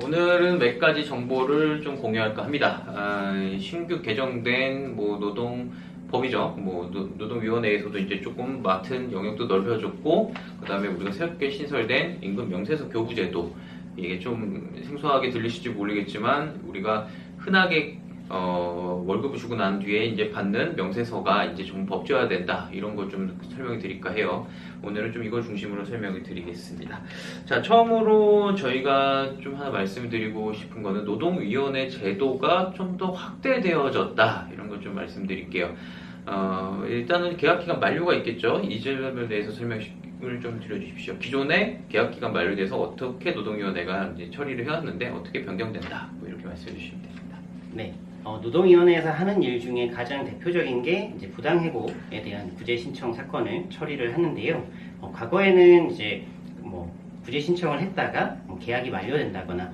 오늘은 몇 가지 정보를 좀 공유할까 합니다. 신규 개정된 노동법이죠. 노동위원회에서도 이제 조금 맡은 영역도 넓혀졌고, 그 다음에 우리가 새롭게 신설된 임금 명세서 교부제도, 이게 좀 생소하게 들리실지 모르겠지만 우리가 흔하게 월급을 주고 난 뒤에 이제 받는 명세서가 이제 좀 법제화 된다, 이런 걸 좀 설명을 드릴까 해요. 오늘은 좀 이걸 중심으로 설명을 드리겠습니다. 자, 처음으로 저희가 좀 하나 말씀드리고 싶은 거는 노동위원회 제도가 좀 더 확대되어졌다, 이런 걸 좀 말씀드릴게요. 일단은 계약기간 만료가 있겠죠. 이 점에 대해서 설명을 좀 드려주십시오. 기존에 계약기간 만료돼서 어떻게 노동위원회가 이제 처리를 해왔는데 어떻게 변경된다, 뭐 이렇게 말씀해 주시면 됩니다. 네. 노동위원회에서 하는 일 중에 가장 대표적인 게 이제 부당해고에 대한 구제 신청 사건을 처리를 하는데요. 과거에는 이제 구제 신청을 했다가 계약이 만료된다거나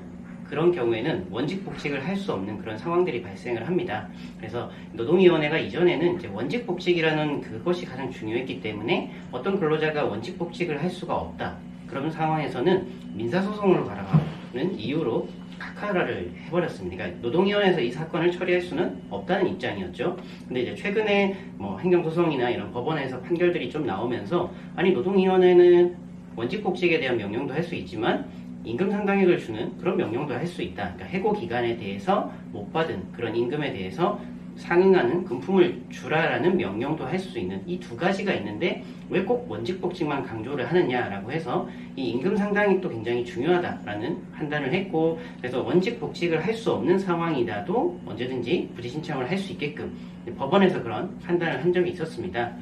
그런 경우에는 원직 복직을 할 수 없는 그런 상황들이 발생을 합니다. 그래서 노동위원회가 이전에는 이제 원직 복직이라는 그것이 가장 중요했기 때문에 어떤 근로자가 원직 복직을 할 수가 없다, 그런 상황에서는 민사소송으로 가라는 이유로 각하를 해버렸습니다. 그러니까 노동위원회에서 이 사건을 처리할 수는 없다는 입장이었죠. 근데 이제 최근에 행정소송이나 이런 법원에서 판결들이 좀 나오면서, 아니, 노동위원회는 원직복직에 대한 명령도 할 수 있지만 임금 상당액을 주는 그런 명령도 할 수 있다. 그러니까 해고 기간에 대해서 못 받은 그런 임금에 대해서 상응하는 금품을 주라라는 명령도 할 수 있는 이 두 가지가 있는데 왜 꼭 원직복직만 강조를 하느냐라고 해서 이 임금 상당액도 굉장히 중요하다라는 판단을 했고, 그래서 원직복직을 할 수 없는 상황이라도 언제든지 구제 신청을 할 수 있게끔 법원에서 그런 판단을 한 적이 있었습니다.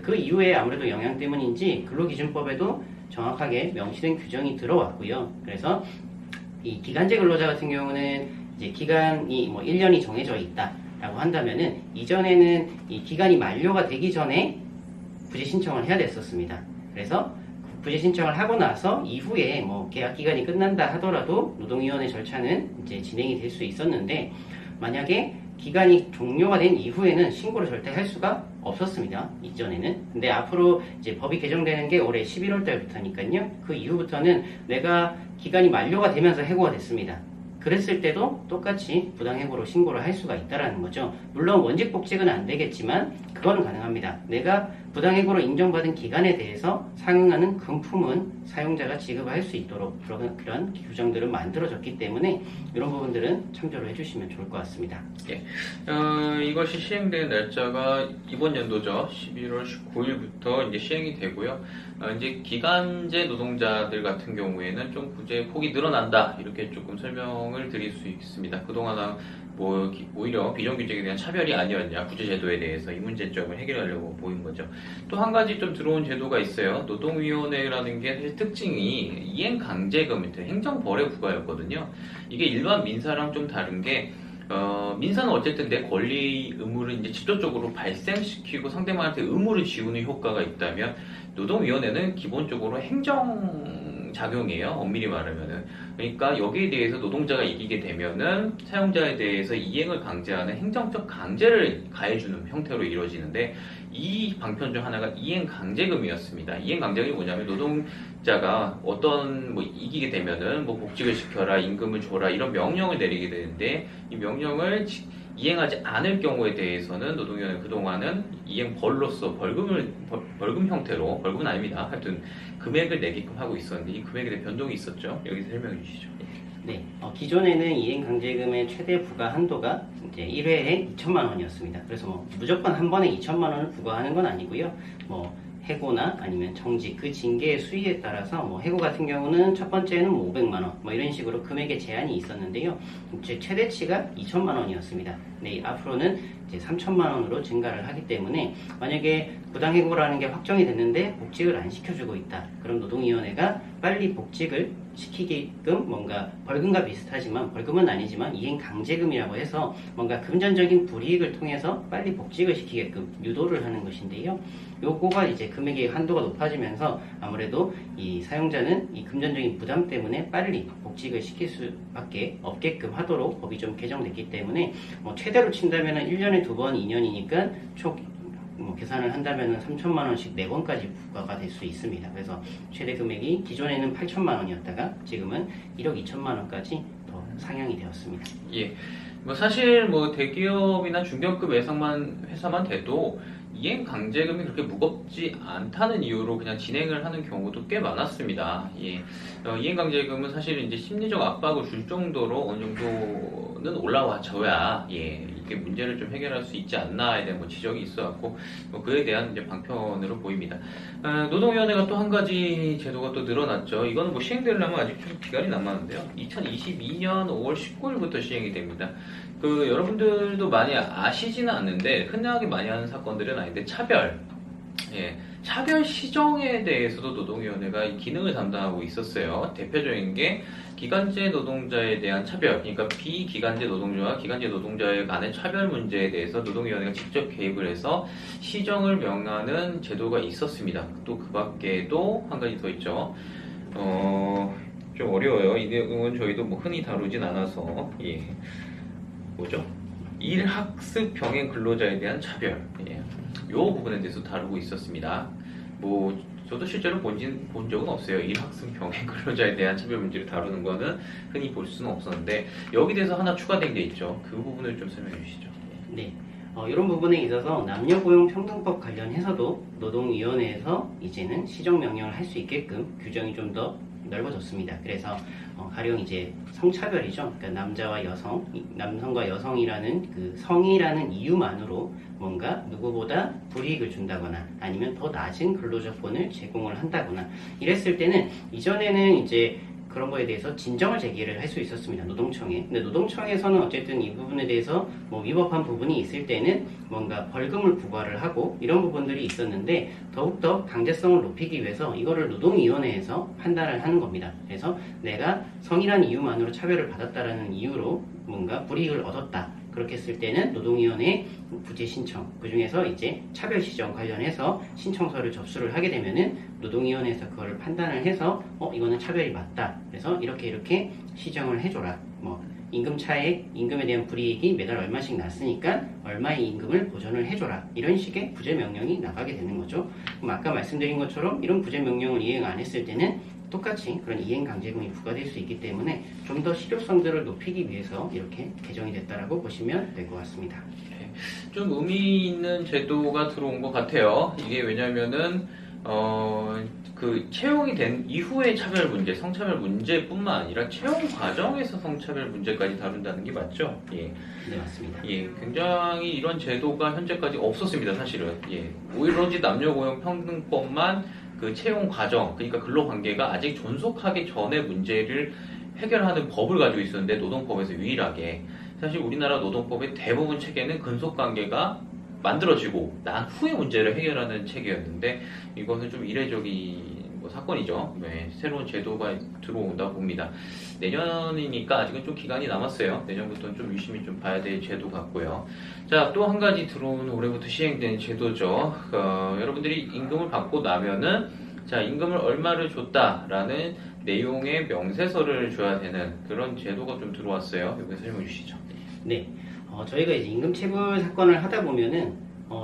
그 이후에 아무래도 영향 때문인지 근로기준법에도 정확하게 명시된 규정이 들어왔고요. 그래서 이 기간제 근로자 같은 경우는 이제 기간이 1년이 정해져 있다 라고 한다면은, 이전에는 이 기간이 만료가 되기 전에 구제 신청을 해야 됐었습니다. 그래서 구제 신청을 하고 나서 이후에 계약 기간이 끝난다 하더라도 노동위원회 절차는 이제 진행이 될 수 있었는데, 만약에 기간이 종료가 된 이후에는 신고를 절대 할 수가 없었습니다. 이전에는. 근데 앞으로 이제 법이 개정되는 게 올해 11월 달부터니까요. 그 이후부터는 내가 기간이 만료가 되면서 해고가 됐습니다. 그랬을 때도 똑같이 부당해고로 신고를 할 수가 있다는 거죠. 물론 원직복직은 안 되겠지만 그건 가능합니다. 내가 부당해고로 인정받은 기간에 대해서 상응하는 금품은 사용자가 지급할 수 있도록 그런 규정들은 만들어졌기 때문에 이런 부분들은 참조를 해주시면 좋을 것 같습니다. 예. 이것이 시행되는 날짜가 이번 연도죠. 11월 19일부터 이제 시행이 되고요. 이제 기간제 노동자들 같은 경우에는 좀 구제 폭이 늘어난다, 이렇게 조금 설명을 드릴 수 있습니다. 그동안 오히려 비정규직에 대한 차별이 아니었냐, 구제제도에 대해서 이 문제점을 해결하려고 보인 거죠. 또 한 가지 좀 들어온 제도가 있어요. 노동위원회라는 게 사실 특징이 이행강제금, 행정벌의 부과였거든요. 이게 일반 민사랑 좀 다른 게, 민사는 어쨌든 내 권리 의무를 이제 직접적으로 발생시키고 상대방한테 의무를 지우는 효과가 있다면, 노동위원회는 기본적으로 행정작용이에요. 엄밀히 말하면은. 그러니까 여기에 대해서 노동자가 이기게 되면은 사용자에 대해서 이행을 강제하는 행정적 강제를 가해주는 형태로 이루어지는데, 이 방편 중 하나가 이행강제금이었습니다. 이행강제금이 뭐냐면, 노동자가 이기게 되면은 복직을 시켜라, 임금을 줘라, 이런 명령을 내리게 되는데, 이 명령을 이행하지 않을 경우에 대해서는 노동위원회는 그동안은 이행벌로서 벌금 형태로, 벌금은 아닙니다, 하여튼 금액을 내게끔 하고 있었는데, 이 금액에 대한 변동이 있었죠. 여기서 설명해 주시죠. 네, 기존에는 이행강제금의 최대 부과 한도가 이제 1회에 2천만 원이었습니다. 그래서 무조건 한 번에 2천만 원을 부과하는 건 아니고요. 해고나 아니면 정직, 그 징계의 수위에 따라서 해고 같은 경우는 첫 번째는 500만 원, 이런 식으로 금액의 제한이 있었는데요. 최대치가 2천만 원이었습니다. 네, 앞으로는 이제 3천만 원으로 증가를 하기 때문에, 만약에 부당해고라는 게 확정이 됐는데 복직을 안 시켜주고 있다, 그럼 노동위원회가 빨리 복직을 시키게끔 뭔가 벌금과 비슷하지만, 벌금은 아니지만 이행강제금이라고 해서 뭔가 금전적인 불이익을 통해서 빨리 복직을 시키게끔 유도를 하는 것인데요. 요거가 이제 금액의 한도가 높아지면서 아무래도 이 사용자는 이 금전적인 부담 때문에 빨리 복직을 시킬 수밖에 없게끔 하도록 법이 좀 개정됐기 때문에, 최대로 친다면 1년에 2번, 2년이니까 총 계산을 한다면 3천만 원씩 4번까지 부과가 될 수 있습니다. 그래서 최대 금액이 기존에는 8천만 원이었다가 지금은 1억 2천만 원까지 더 상향이 되었습니다. 예. 뭐 사실 뭐 대기업이나 중견급 회사만 돼도 이행 강제금이 그렇게 무겁지 않다는 이유로 그냥 진행을 하는 경우도 꽤 많았습니다. 예. 이행 강제금은 사실 이제 심리적 압박을 줄 정도로 어느 정도는 올라와줘야 이게 문제를 좀 해결할 수 있지 않나에 대한 뭐 지적이 있어갖고 뭐 그에 대한 이제 방편으로 보입니다. 노동위원회가 또 한 가지 제도가 또 늘어났죠. 이거는 뭐 시행되려면 아직 좀 기간이 남았는데요. 2022년 5월 19일부터 시행이 됩니다. 여러분들도 많이 아시지는 않는데 흔하게 많이 하는 사건들은 아닌데 차별 시정에 대해서도 노동위원회가 이 기능을 담당하고 있었어요. 대표적인 게 기간제 노동자에 대한 차별, 그러니까 비기간제 노동자와 기간제 노동자에 관한 차별 문제에 대해서 노동위원회가 직접 개입을 해서 시정을 명하는 제도가 있었습니다. 또 그 밖에도 한 가지 더 있죠. 좀 어려워요. 이 내용은 저희도 뭐 흔히 다루진 않아서 뭐죠? 일학습 병행 근로자에 대한 차별. 요 부분에 대해서 다루고 있었습니다. 뭐 저도 실제로 본 적은 없어요. 일학습 병행 근로자에 대한 차별 문제를 다루는 거는 흔히 볼 수는 없었는데 여기 대해서 하나 추가된 게 있죠. 그 부분을 좀 설명해 주시죠. 네. 이런 부분에 있어서 남녀고용평등법 관련해서도 노동위원회에서 이제는 시정명령을 할 수 있게끔 규정이 좀 더 넓어졌습니다. 그래서 가령 이제 성차별이죠. 그러니까 남자와 여성, 남성과 여성이라는 그 성이라는 이유만으로 뭔가 누구보다 불이익을 준다거나 아니면 더 낮은 근로조건을 제공을 한다거나 이랬을 때는 이전에는 이제 그런 거에 대해서 진정을 제기를 할 수 있었습니다. 노동청에. 근데 노동청에서는 어쨌든 이 부분에 대해서 뭐 위법한 부분이 있을 때는 뭔가 벌금을 부과를 하고 이런 부분들이 있었는데 더욱더 강제성을 높이기 위해서 이거를 노동위원회에서 판단을 하는 겁니다. 그래서 내가 성이라는 이유만으로 차별을 받았다라는 이유로 뭔가 불이익을 얻었다. 그렇게 했을 때는 노동위원회 구제 신청, 그 중에서 이제 차별 시정 관련해서 신청서를 접수를 하게 되면은 노동위원회에서 그걸 판단을 해서 이거는 차별이 맞다. 그래서 이렇게 시정을 해줘라. 뭐 임금 차액, 임금에 대한 불이익이 매달 얼마씩 났으니까 얼마의 임금을 보전을 해줘라. 이런 식의 구제 명령이 나가게 되는 거죠. 그럼 아까 말씀드린 것처럼 이런 구제 명령을 이행 안 했을 때는 똑같이 그런 이행 강제금이 부과될 수 있기 때문에 좀 더 실효성들을 높이기 위해서 이렇게 개정이 됐다라고 보시면 될 것 같습니다. 좀 의미 있는 제도가 들어온 것 같아요. 이게 왜냐면은 그 채용이 된 이후의 차별 문제, 성차별 문제뿐만 아니라 채용 과정에서 성차별 문제까지 다룬다는 게 맞죠? 네, 맞습니다. 굉장히 이런 제도가 현재까지 없었습니다, 사실은. 오로지 남녀고용평등법만 그 채용 과정, 그러니까 근로관계가 아직 존속하기 전의 문제를 해결하는 법을 가지고 있었는데 노동법에서 유일하게 사실 우리나라 노동법의 대부분 체계는 근속관계가 만들어지고 난 후에 문제를 해결하는 체계였는데 이것은 좀 이례적인 사건이죠. 새로운 제도가 들어온다 봅니다. 내년이니까 아직은 좀 기간이 남았어요. 내년부터는 좀 유심히 좀 봐야 될 제도 같고요. 자, 또 한 가지 들어온 올해부터 시행된 제도죠. 여러분들이 임금을 받고 나면은 자, 임금을 얼마를 줬다라는 내용의 명세서를 줘야 되는 그런 제도가 좀 들어왔어요. 여기 설명해 주시죠. 네. 저희가 이제 임금 체불 사건을 하다 보면은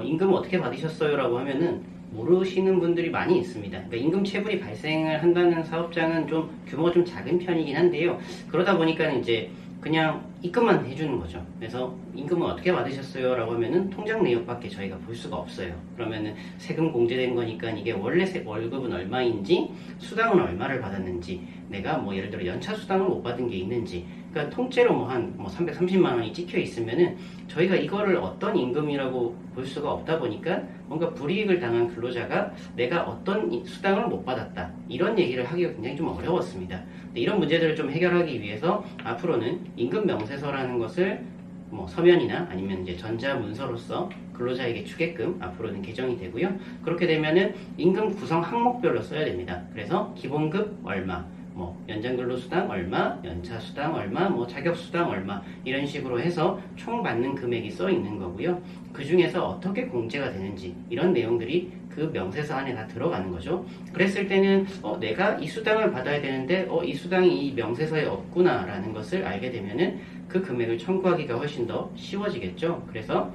임금 어떻게 받으셨어요라고 하면은 모르시는 분들이 많이 있습니다. 그러니까 임금 체불이 발생을 한다는 사업장은 좀 규모가 좀 작은 편이긴 한데요. 그러다 보니까 이제 그냥 입금만 해주는 거죠. 그래서 임금은 어떻게 받으셨어요? 라고 하면은 통장 내역밖에 저희가 볼 수가 없어요. 그러면은 세금 공제된 거니까 이게 원래 월급은 얼마인지, 수당은 얼마를 받았는지, 내가 뭐 예를 들어 연차 수당을 못 받은 게 있는지, 그러니까 통째로 뭐 한 330만 원이 찍혀 있으면은 저희가 이거를 어떤 임금이라고 볼 수가 없다 보니까 뭔가 불이익을 당한 근로자가 내가 어떤 수당을 못 받았다 이런 얘기를 하기가 굉장히 좀 어려웠습니다. 이런 문제들을 좀 해결하기 위해서 앞으로는 임금 명세서라는 것을 뭐 서면이나 아니면 이제 전자문서로서 근로자에게 주게끔 앞으로는 개정이 되고요. 그렇게 되면은 임금 구성 항목별로 써야 됩니다. 그래서 기본급 얼마, 뭐 연장근로수당 얼마, 연차수당 얼마, 뭐 자격수당 얼마 이런 식으로 해서 총 받는 금액이 써 있는 거고요. 그 중에서 어떻게 공제가 되는지 이런 내용들이 그 명세서 안에 다 들어가는 거죠. 그랬을 때는 내가 이 수당을 받아야 되는데 이 수당이 이 명세서에 없구나 라는 것을 알게 되면은 그 금액을 청구하기가 훨씬 더 쉬워지겠죠. 그래서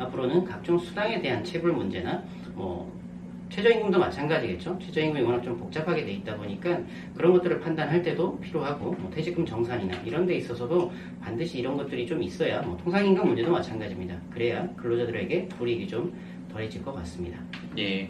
앞으로는 각종 수당에 대한 체불 문제나 뭐 최저임금도 마찬가지겠죠. 최저임금이 워낙 좀 복잡하게 돼 있다 보니까 그런 것들을 판단할 때도 필요하고 뭐 퇴직금 정산이나 이런 데 있어서도 반드시 이런 것들이 좀 있어야 뭐 통상임금 문제도 마찬가지입니다. 그래야 근로자들에게 불이익이 좀 덜해질 것 같습니다. 예.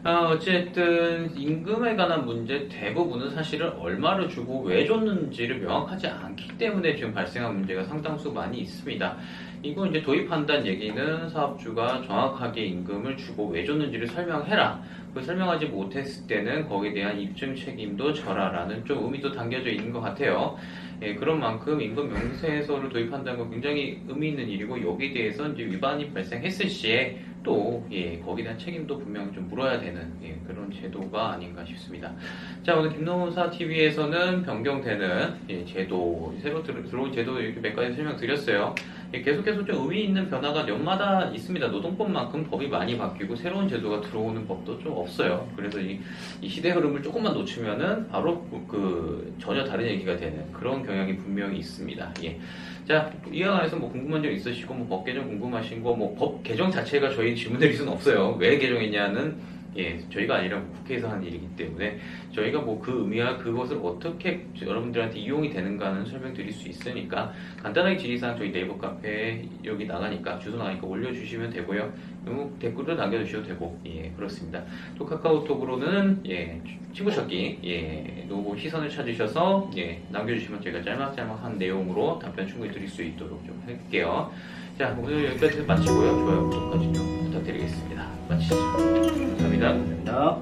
어쨌든 임금에 관한 문제 대부분은 사실은 얼마를 주고 왜 줬는지를 명확하지 않기 때문에 지금 발생한 문제가 상당수 많이 있습니다. 이거 이제 도입한다는 얘기는 사업주가 정확하게 임금을 주고 왜 줬는지를 설명해라. 그 설명하지 못했을 때는 거기에 대한 입증 책임도 져라라는 좀 의미도 담겨져 있는 것 같아요. 예, 그런 만큼 임금 명세서를 도입한다는 건 굉장히 의미 있는 일이고 여기에 대해서 이제 위반이 발생했을 시에 또 거기에 대한 책임도 분명히 좀 물어야 되는 그런 제도가 아닌가 싶습니다. 자, 오늘 김노무사 TV에서는 변경되는 제도, 새로 들어온 제도 이렇게 몇 가지 설명드렸어요. 계속해서 좀 의미 있는 변화가 연마다 있습니다. 노동법만큼 법이 많이 바뀌고 새로운 제도가 들어오는 법도 좀 없어요. 그래서 이 시대 흐름을 조금만 놓치면은 바로 전혀 다른 얘기가 되는 그런 경향이 분명히 있습니다. 예. 자, 이와 관해서 뭐 궁금한 점 있으시고, 뭐 법 개정 궁금하신 거, 뭐 법 개정 자체가 저희 질문 드릴 수는 없어요. 왜 개정했냐는, 저희가 아니라 국회에서 하는 일이기 때문에, 저희가 뭐 그 의미와 그것을 어떻게 여러분들한테 이용이 되는가는 설명드릴 수 있으니까, 간단하게 질의사항 저희 네이버 카페에 여기 나가니까, 주소 나가니까 올려주시면 되고요. 댓글도 남겨주셔도 되고, 그렇습니다. 또 카카오톡으로는, 친구 찾기, 노고 시선을 찾으셔서, 남겨주시면 저희가 짤막짤막한 내용으로 답변 충분히 드릴 수 있도록 좀 할게요. 자, 오늘 여기까지 마치고요. 좋아요, 구독까지 좀 부탁드리겠습니다. 마치죠. 감사합니다. 감사합니다.